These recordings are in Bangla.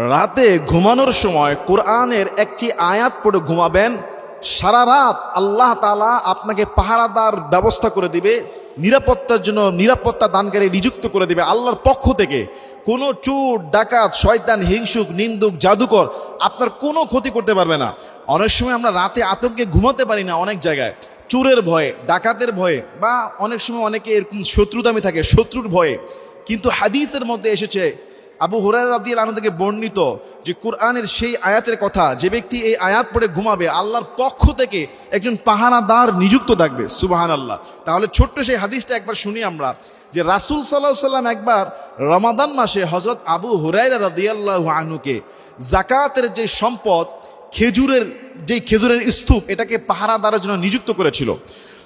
রাতে ঘুমানোর সময় কোরআনের একটি আয়াত পড়ে ঘুমাবেন। সারা রাত আল্লাহ তাআলা আপনাকে পাহারাদার ব্যবস্থা করে দিবে, নিরাপত্তার জন্য নিরাপত্তা দানকারী নিযুক্ত করে দিবে আল্লাহর পক্ষ থেকে। কোনো চোর, ডাকাত, শয়তান, হিংসুক, নিন্দুক, জাদুকর আপনার কোনো ক্ষতি করতে পারবে না। অনেক সময় আমরা রাতে আতঙ্কে ঘুমাতে পারি না, অনেক জায়গায় চোরের ভয়ে, ডাকাতের ভয়ে, বা অনেক সময় অনেকে এরকম শত্রুতামি থাকে, শত্রুর ভয়ে। কিন্তু হাদিসের মধ্যে এসেছে, আবু হুরায়রা রাদিয়াল্লাহু আনহু থেকে বর্ণিত, যে কোরআনের সেই আয়াতের কথা, যে ব্যক্তি এই আয়াত পড়ে ঘুমাবে আল্লাহর পক্ষ থেকে একজন পাহারাদার নিযুক্ত থাকবে। সুবহানাল্লাহ। তাহলে ছোট্ট সেই হাদিসটা একবার শুনি আমরা, যে রাসূল সাল্লাল্লাহু আলাইহি সাল্লাম একবার রমাদান মাসে হযরত আবু হুরায়রা রাদিয়াল্লাহু আনহুকে যাকাতের যে সম্পদ, খেজুরের স্তূপ, এটাকে পাহারাদারের জন্য নিযুক্ত করেছিল।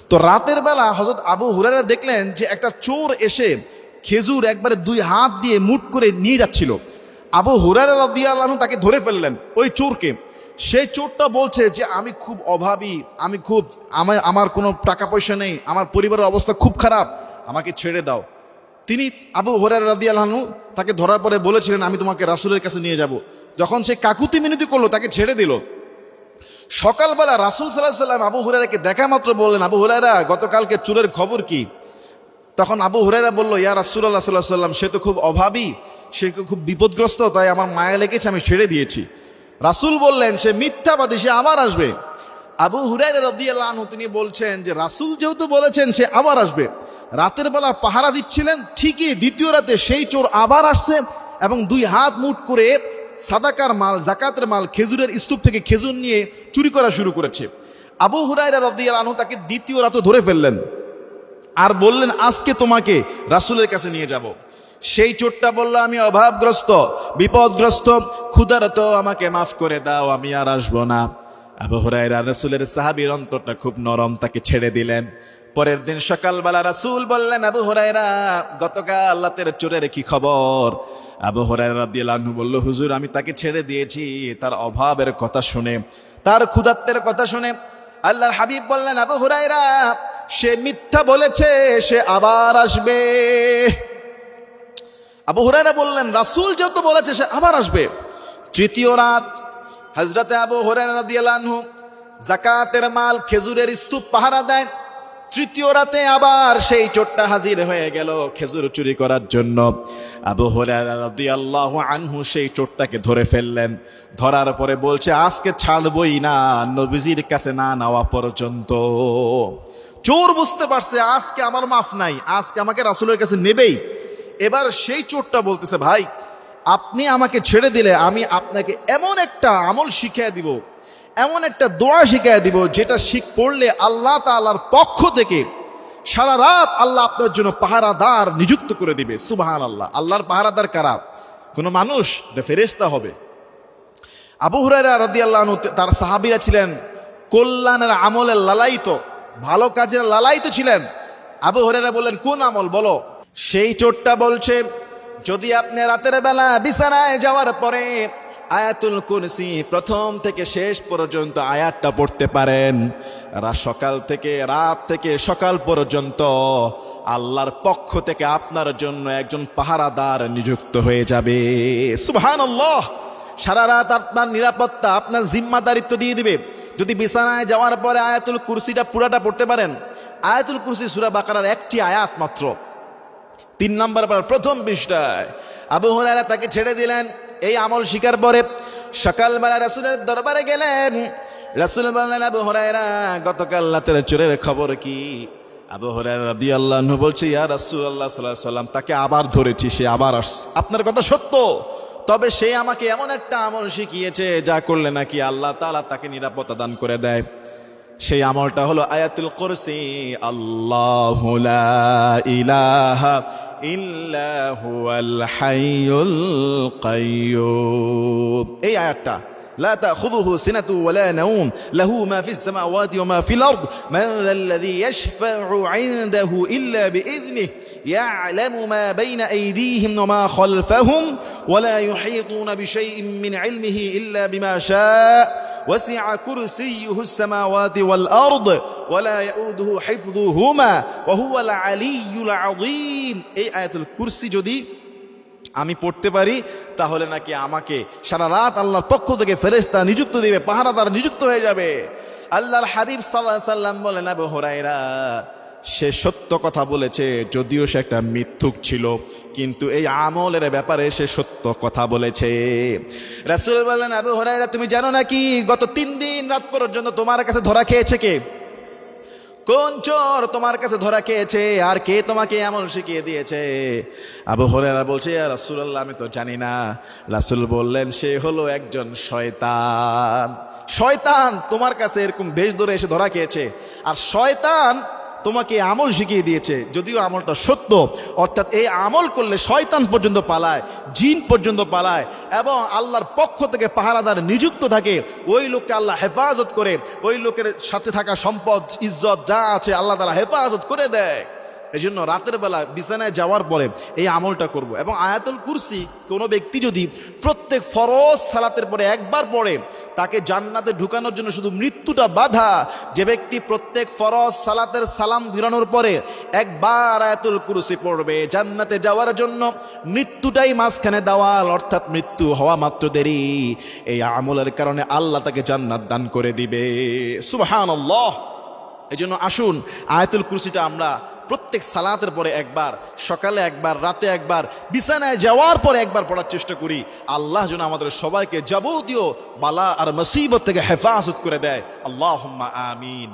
তো রাতের বেলা হযরত আবু হুরায়রা দেখলেন যে একটা চোর এসে খেজুর একবারে দুই হাত দিয়ে মুঠ করে নিয়ে যাচ্ছিল। আবু হুরায়রা রাদিয়াল্লাহু আনহু তাকে ধরে ফেললেন, ওই চোরকে। সেই চোরটা বলছে যে আমি খুব অভাবী, আমার কোনো টাকা পয়সা নেই, আমার পরিবারের অবস্থা খুব খারাপ, আমাকে ছেড়ে দাও। তিনি আবু হুরায়রা রাদিয়াল্লাহু আনহু তাকে ধরার পরে বলেছিলেন, আমি তোমাকে রাসূলের কাছে নিয়ে যাব। যখন সে কাকুতি মিনতি করলো, তাকে ছেড়ে দিল। সকালবেলা রাসূল সাল্লাল্লাহু আলাইহি সাল্লাম আবু হুরায়রাকে দেখা মাত্র বললেন, আবু হুরায়রা, গতকালকে চোরের খবর কি? তখন আবু হুরায়রা বলল, ইয়া রাসূলুল্লাহ সাল্লাল্লাহু আলাইহি সাল্লাম, সে তো খুব অভাবী, সে খুব বিপদগ্রস্ত, তাই আমার মায়া লেগেছে, আমি ছেড়ে দিয়েছি। রাসূল বললেন, সে মিথ্যাবাদী, সে আবার আসবে। আবু হুরায়রা রাদিয়াল্লাহু আনহু তিনি বলছেন যে রাসূল যেহেতু বলেছেন সে আবার আসবে, রাতের বেলা পাহারা দিচ্ছিলেন, ঠিকই দ্বিতীয় রাতে সেই চোর আবার আসছে এবং দুই হাত মুঠ করে সাদাকার মাল, যাকাতের মাল, খেজুরের স্তূপ থেকে খেজুর নিয়ে চুরি করা শুরু করেছে। আবু হুরায়রা রাদিয়াল্লাহু আনহু তাকে দ্বিতীয় রাতে ধরে ফেললেন আর বললেন, আজকে তোমাকে রাসূলের কাছে নিয়ে যাব। সেই চোরটা বলল, আমি অভাবগ্রস্ত, বিপদগ্রস্ত, ক্ষুধার্ত, আমাকে মাফ করে দাও, আমি আর আসবো না। আবু হুরায়রা, রাসূলের সাহাবীর অন্তরটা খুব নরম, তাকে ছেড়ে দিলেন। পরের দিন সকালবেলা রাসূল বললেন, আবু হুরায়রা, গতকাল রাতের চোরের কি খবর? আবু হুরায়রা রাদিয়াল্লাহু আনহু বলল, হুজুর, আমি তাকে ছেড়ে দিয়েছি তার অভাবের কথা শুনে, তার ক্ষুধার্তের কথা শুনে। আল্লাহর হাবিব বললেন, আবু হুরায়রা, সে মিথ্যা বলেছে, সে আবার আসবে। আবু হুরায়রা বললেন, রাসূল যেহেতু বলেছে সে আবার আসবে। তৃতীয় রাত হযরতে আবু হুরায়রা রাদিয়াল্লাহু আনহু যাকাতের মাল, খেজুরের স্তূপ পাহারা দেয়। তৃতীয় রাতে আবার সেই চোরটা হাজির হয়ে গেল খেজুর চুরি করার জন্য। আবু হুরায়রা রাদিয়াল্লাহু আনহু সেই চোরটাকে ধরে ফেললেন। ধরার পরে বলছে, আজকে ছাড়বই না নবীজির কাছে না নেওয়া পর্যন্ত। চোর বুঝতে পারছে আজকে আমার মাফ নাই, আজকে আমাকে রাসূলের কাছে নেবেই। এবার সেই চোরটা বলতেছে, ভাই, আপনি আমাকে ছেড়ে দিলে আমি আপনাকে এমন একটা আমল শিখিয়ে দিব, এমন একটা দোয়া শিখিয়ে দিব, যেটা পড়লে আল্লাহ তাআলার পক্ষ থেকে সারা রাত আল্লাহ আপনার জন্য পাহারাদার নিযুক্ত করে দিবে। সুবহানাল্লাহ। আল্লাহর পাহারাদার কারা? কোনো মানুষ? ফেরেশতা হবে। আবু হুরায়রা রাদিয়াল্লাহু আনহু, তার সাহাবীরা ছিলেন কল্যাণের আমলের লালায়িত, ভালো কাজের লালায়িত ছিলেন। আবু হুরায়রা বললেন, কোন আমল বলো? সেই চোরটা বলছে, যদি আপনি রাতের বেলা বিছানায় যাওয়ার পরে আয়াতুল কুরসি প্রথম থেকে শেষ পর্যন্ত আয়াতটা পড়তে পারেন, রাত থেকে সকাল পর্যন্ত আল্লাহর পক্ষ থেকে আপনার জন্য একজন পাহারাদার নিযুক্ত হয়ে যাবে। সুবহানাল্লাহ। সারা রাত আপনার নিরাপত্তা, আপনার জিম্মাদারিত্ব দিয়ে দিবে। যদি বিছানায় যাওয়ার পরে আয়াতুল কুরসিটা পুরাটা পড়তে পারেন। আয়াতুল কুরসি সূরা বাকারার একটি আয়াত মাত্র, 3 নম্বর প্রথম পৃষ্ঠায়। আবু হুরায়রা তাকে ছেড়ে দিলেন। এই আমল শিকার পরে সকালবেলা রাসূলের দরবারে গেলেন। রাসূল বললেন, আবু হুরায়রা, গতকাল রাতের চোরের খবর কি? আবু হুরায়রা রাদিয়াল্লাহু আনহু বলছে, ইয়া রাসূলুল্লাহ সাল্লাল্লাহু আলাইহি ওয়াসাল্লাম, তাকে আবার ধরেছি, সে আবার আসছে। আপনার কথা সত্য, তবে সে আমাকে এমন একটা আমল শিখিয়েছে যা করলে নাকি আল্লাহ তাআলা তাকে নিরাপত্তা দান করে দেয়। সেই আমলটা হলো আয়াতুল কুরসি, আল্লাহু লা ইলাহা ইল্লা হুয়াল হাইয়ুল কাইয়্যুম। এই আয়াতটা, لا تأخذه سنة ولا نوم له ما في السماوات وما في الأرض من ذا الذي يشفع عنده إلا بإذنه يعلم ما بين أيديهم وما خلفهم ولا يحيطون بشيء من علمه إلا بما شاء وسع كرسيه السماوات والأرض ولا يؤوده حفظهما وهو العلي العظيم। এই আয়াতুল কুরসি যদি আমি পড়তে পারি, তাহলে নাকি আমাকে সারা রাত আল্লাহর পক্ষ থেকে ফেরেশতা নিযুক্ত দিবে, পাহারাদার নিযুক্ত হয়ে যাবে। আল্লাহর হাবিব সাল্লাল্লাহু আলাইহি সাল্লাম বলেন, আবু হুরায়রা সে সত্য কথা বলেছে, যদিও সে একটা মিথ্যুক ছিল, কিন্তু এই আমলের ব্যাপারে সে সত্য কথা বলেছে। রাসূল বললেন, আবু হুরায়রা তুমি জানো নাকি গত 3 দিন রাত পর্যন্ত তোমার কাছে ধরা খেয়েছে কে? কোন চোর তোমার কাছে ধরা খেয়েছে, আর কে তোমাকে আমল শিখিয়ে দিয়েছে? আবু হুরায়রা বলছে, ইয়া রাসূলুল্লাহ আমি তো জানি না। রাসূল বললেন, সে হলো একজন শয়তান। শয়তান তোমার কাছে এরকম বেশ ধরে এসে ধরা খেয়েছে, আর শয়তান তোমাকে আমল শিখিয়ে দিয়েছে, যদিও আমলটা সত্য। অর্থাৎ এই আমল করলে শয়তান পর্যন্ত পালায়, জিন পর্যন্ত পালায়, এবং আল্লাহর পক্ষ থেকে পাহারাদার নিযুক্ত থাকে। ওই লোককে আল্লাহ হেফাজত করে, ওই লোকের সাথে থাকা সম্পদ ইজ্জত যা আছে আল্লাহ তাআলা হেফাজত করে দেয়। এই জন্য রাতের বেলা বিছানায় যাওয়ার পরে এই আমলটা করব। এবং আয়াতুল কুরসি কোনো ব্যক্তি যদি প্রত্যেক ফরজ সালাতের পরে একবার পড়ে, তাকে জান্নাতে ঢুকানোর জন্য শুধু মৃত্যুটা বাধা। যে ব্যক্তি প্রত্যেক ফরজ সালাতের সালাম ফিরানোর পরে একবার আয়াতুল কুরসি পড়বে, জান্নাতে যাওয়ার জন্য মৃত্যুটাই মাঝখানে দেওয়াল, অর্থাৎ মৃত্যু হওয়া মাত্র দেরি। এই আমলের কারণে আল্লাহ তাকে জান্নাত দান করে দিবে। সুবহানাল্লাহ। এই জন্য আসুন আয়াতুল কুরসিটা আমরা প্রত্যেক সালাতের পরে একবার, সকালে একবার, রাতে একবার, বিছানায় যাওয়ার পরে একবার পড়ার চেষ্টা করি। আল্লাহ যেন আমাদের সবাইকে যাবতীয় বালা আর মুসিবত থেকে হেফাজত করে দেয়। আল্লাহুম্মা আমিন।